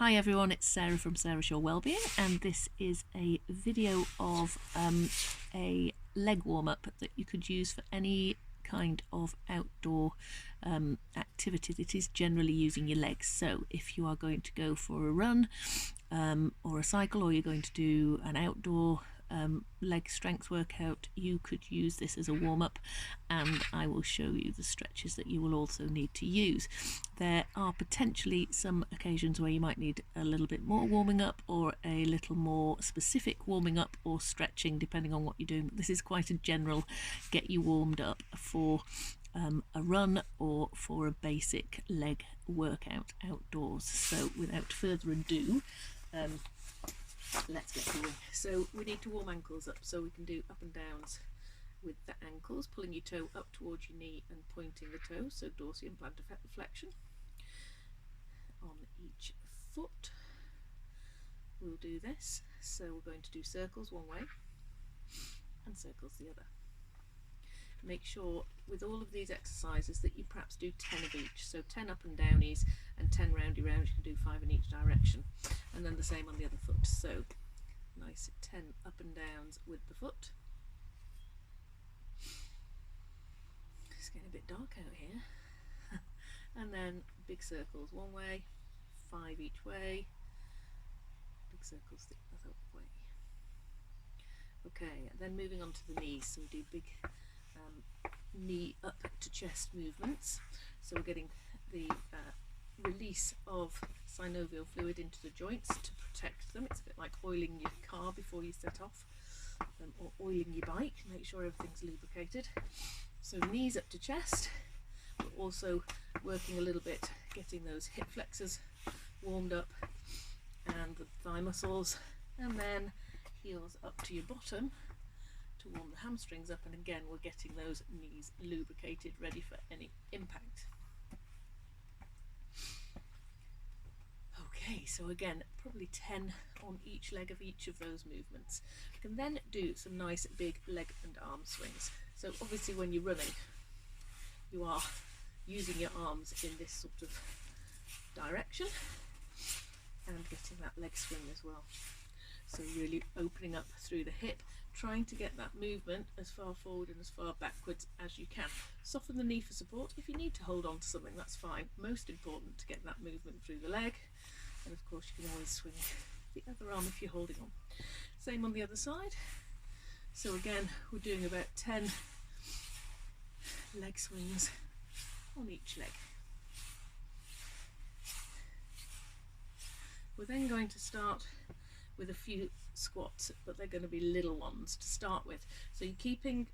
Hi everyone, it's Sarah from Sarah Shaw Wellbeing, and this is a video of a leg warm-up that you could use for any kind of outdoor activity that is generally using your legs. So if you are going to go for a run or a cycle, or you're going to do an outdoor leg strength workout, you could use this as a warm-up, and I will show you the stretches that you will also need to use. There are potentially some occasions where you might need a little bit more warming up or a little more specific warming up or stretching, depending on what you're doing. This is quite a general get you warmed up for a run or for a basic leg workout outdoors. So without further ado, let's get going. So we need to warm ankles up, so we can do up and downs with the ankles, pulling your toe up towards your knee and pointing the toe, so dorsal and plantar flexion on each foot. We'll do this, so we're going to do circles one way and circles the other. Make sure with all of these exercises that you perhaps do 10 of each, so 10 up and downies and 10 roundy rounds. You can do 5 in each direction, and then the same on the other foot. So nice 10 up and downs with the foot. It's getting a bit dark out here. And then big circles one way, 5 each way, big circles the other way. Okay, and then moving on to the knees, so we do big knee up to chest movements. So we're getting the release of synovial fluid into the joints to protect them. It's a bit like oiling your car before you set off, or oiling your bike. Make sure everything's lubricated. So knees up to chest. We're also working a little bit, getting those hip flexors warmed up and the thigh muscles, and then heels up to your bottom to warm the hamstrings up, and again we're getting those knees lubricated, ready for any impact. Okay, so again probably 10 on each leg of each of those movements. You can then do some nice big leg and arm swings. So obviously when you're running, you are using your arms in this sort of direction and getting that leg swing as well. So really opening up through the hip, trying to get that movement as far forward and as far backwards as you can. Soften the knee for support. If you need to hold on to something, that's fine. Most important to get that movement through the leg. And of course you can always swing the other arm if you're holding on. Same on the other side. So again, we're doing about 10 leg swings on each leg. We're then going to start with a few squats, but they're going to be little ones to start with. So you're keeping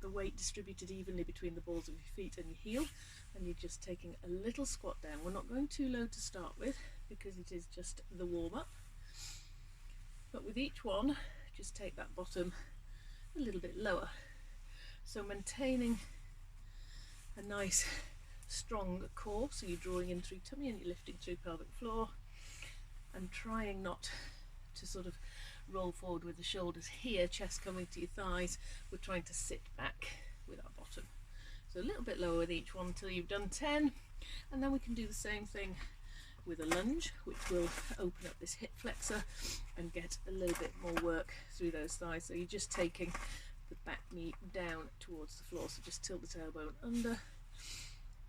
the weight distributed evenly between the balls of your feet and your heel, and you're just taking a little squat down. We're not going too low to start with because it is just the warm-up, but with each one just take that bottom a little bit lower, so maintaining a nice strong core, so you're drawing in through tummy and you're lifting through pelvic floor, and trying not to sort of roll forward with the shoulders here, chest coming to your thighs. We're trying to sit back with our bottom. So a little bit lower with each one until you've done 10, and then we can do the same thing with a lunge, which will open up this hip flexor and get a little bit more work through those thighs. So you're just taking the back knee down towards the floor, so just tilt the tailbone under,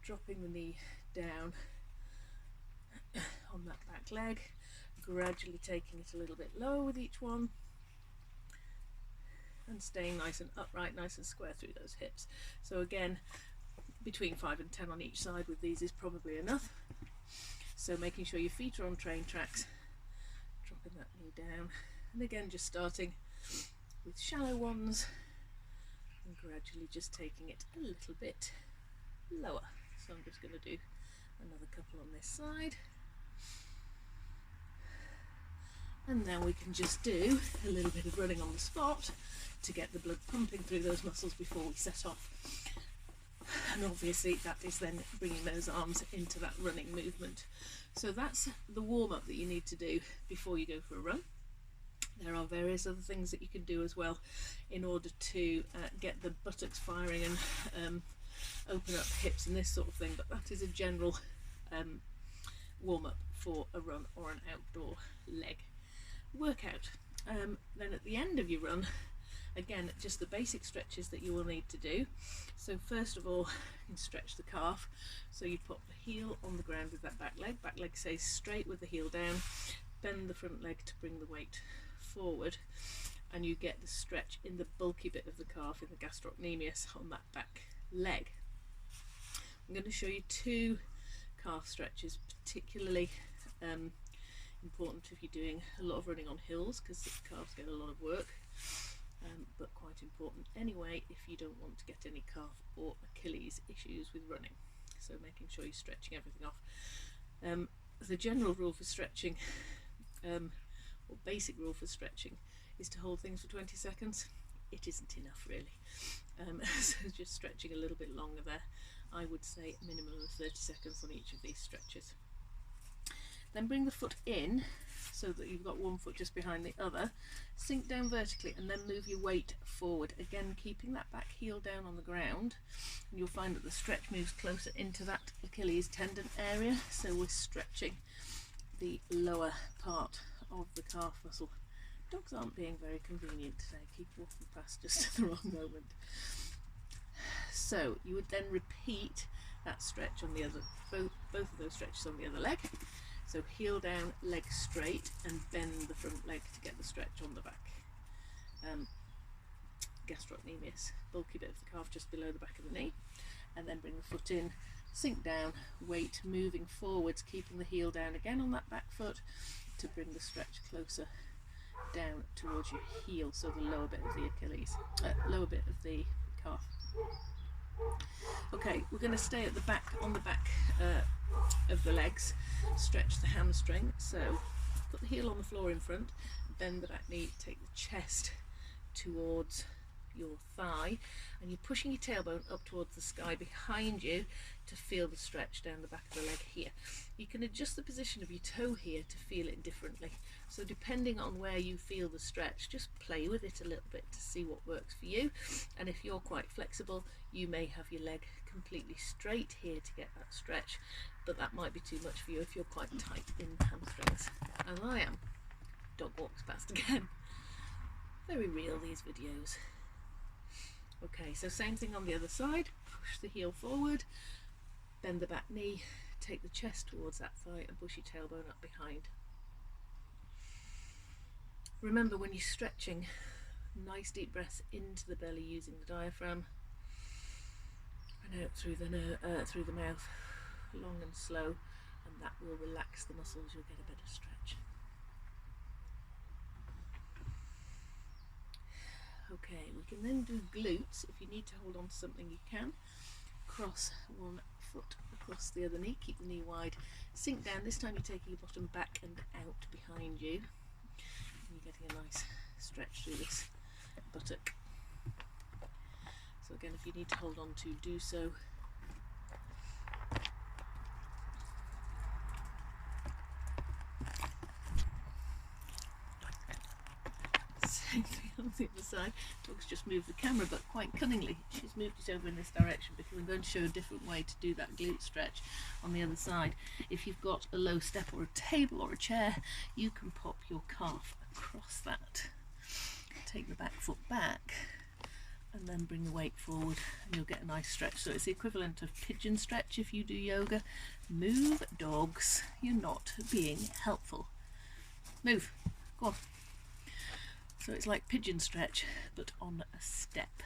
dropping the knee down on that back leg, gradually taking it a little bit lower with each one, and staying nice and upright, nice and square through those hips. So again, between 5 and 10 on each side with these is probably enough. So making sure your feet are on train tracks, dropping that knee down, and again just starting with shallow ones and gradually just taking it a little bit lower. So I'm just going to do another couple on this side, and then we can just do a little bit of running on the spot to get the blood pumping through those muscles before we set off. And obviously that is then bringing those arms into that running movement. So that's the warm-up that you need to do before you go for a run. There are various other things that you can do as well in order to get the buttocks firing and open up hips and this sort of thing, but that is a general warm-up for a run or an outdoor leg workout. Then at the end of your run, again, just the basic stretches that you will need to do. So first of all, you can stretch the calf. So you put the heel on the ground with that back leg stays straight with the heel down, bend the front leg to bring the weight forward, and you get the stretch in the bulky bit of the calf, in the gastrocnemius, on that back leg. I'm going to show you two calf stretches, particularly important if you're doing a lot of running on hills, because the calves get a lot of work, but quite important anyway if you don't want to get any calf or Achilles issues with running. So making sure you're stretching everything off. The general rule for stretching, or basic rule for stretching, is to hold things for 20 seconds. It isn't enough really, so just stretching a little bit longer there. I would say a minimum of 30 seconds on each of these stretches. Then bring the foot in so that you've got one foot just behind the other, sink down vertically, and then move your weight forward, again keeping that back heel down on the ground, and you'll find that the stretch moves closer into that Achilles tendon area, so we're stretching the lower part of the calf muscle. Dogs aren't being very convenient today, keep walking past just at the wrong moment. So you would then repeat that stretch on the other, both of those stretches on the other leg. So heel down, leg straight, and bend the front leg to get the stretch on the back. Gastrocnemius, bulky bit of the calf just below the back of the knee, and then bring the foot in, sink down, weight moving forwards, keeping the heel down again on that back foot to bring the stretch closer down towards your heel, so the lower bit of the Achilles, lower bit of the calf. Okay, we're going to stay at the back, on the back of the legs, stretch the hamstring, so put the heel on the floor in front, bend the back knee, take the chest towards your thigh, and you're pushing your tailbone up towards the sky behind you to feel the stretch down the back of the leg here. You can adjust the position of your toe here to feel it differently, so depending on where you feel the stretch, just play with it a little bit to see what works for you. And if you're quite flexible, you may have your leg completely straight here to get that stretch, but that might be too much for you if you're quite tight in the hamstrings, as I am. Dog walks past again. Very real, these videos. Okay, so same thing on the other side. Push the heel forward, bend the back knee, take the chest towards that thigh, and push your tailbone up behind. Remember, when you're stretching, nice deep breaths into the belly using the diaphragm, and out through the mouth, long and slow, and that will relax the muscles. You'll get a better stretch. Okay, we can then do glutes. If you need to hold on to something, you can. Cross one foot across the other knee, keep the knee wide, sink down. This time you're taking your bottom back and out behind you. And you're getting a nice stretch through this buttock. So again, if you need to hold on to, do so. Same thing on the other side. Dog's just moved the camera, but quite cunningly she's moved it over in this direction, because I'm going to show a different way to do that glute stretch on the other side. If you've got a low step or a table or a chair, you can pop your calf across that, take the back foot back, and then bring the weight forward, and you'll get a nice stretch. So it's the equivalent of pigeon stretch if you do yoga. Move, dogs, you're not being helpful. Move, go on. So it's like pigeon stretch, but on a step.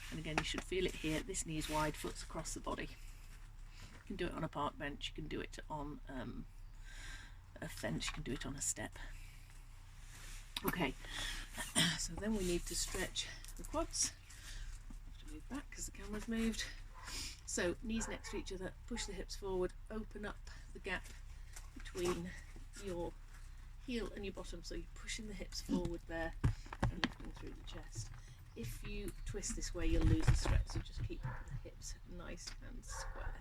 And again, you should feel it here. This knee is wide, foot's across the body. You can do it on a park bench, you can do it on a fence, you can do it on a step. Okay, so then we need to stretch the quads. I have to move back because the camera's moved. So knees next to each other, push the hips forward, open up the gap between your heel and your bottom, so you're pushing the hips forward there and lifting through the chest. If you twist this way, you'll lose the stretch, so just keep the hips nice and square.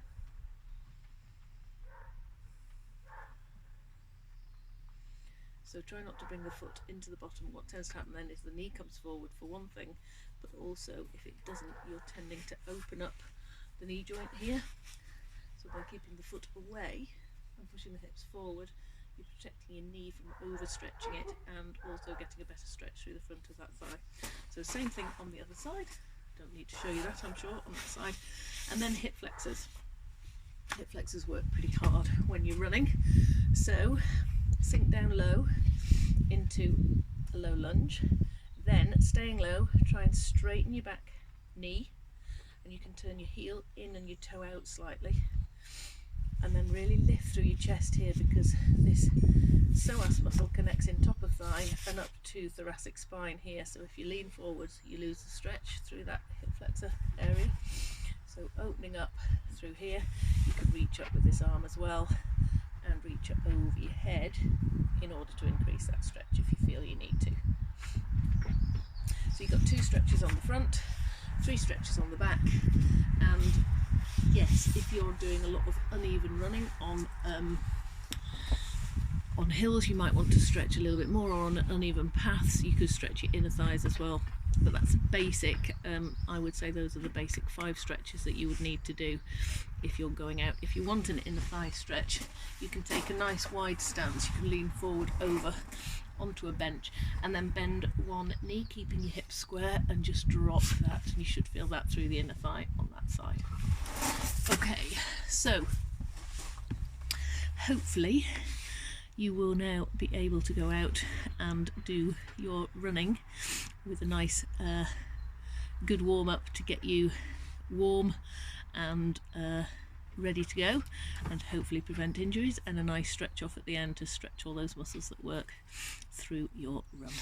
So try not to bring the foot into the bottom. What tends to happen then is the knee comes forward for one thing, but also if it doesn't, you're tending to open up the knee joint here. So by keeping the foot away and pushing the hips forward, you're protecting your knee from overstretching it and also getting a better stretch through the front of that thigh. So same thing on the other side. Don't need to show you that, I'm sure, on that side. And then hip flexors. Hip flexors work pretty hard when you're running. So sink down low into a low lunge. Then staying low, try and straighten your back knee, and you can turn your heel in and your toe out slightly. And then really lift through your chest here, because this psoas muscle connects in top of thigh and up to thoracic spine here. So if you lean forwards, you lose the stretch through that hip flexor area. So opening up through here, you can reach up with this arm as well and reach up over your head in order to increase that stretch if you feel you need to. So you've got 2 stretches on the front, 3 stretches on the back, and yes, if you're doing a lot of uneven running on hills, you might want to stretch a little bit more, or on uneven paths you could stretch your inner thighs as well. But that's basic. I would say those are the basic 5 stretches that you would need to do if you're going out. If you want an inner thigh stretch, you can take a nice wide stance. You can lean forward over onto a bench and then bend one knee, keeping your hips square, and just drop that, and you should feel that through the inner thigh on that side. Okay, so hopefully you will now be able to go out and do your running with a nice good warm up to get you warm and ready to go, and hopefully prevent injuries, and a nice stretch off at the end to stretch all those muscles that work through your run.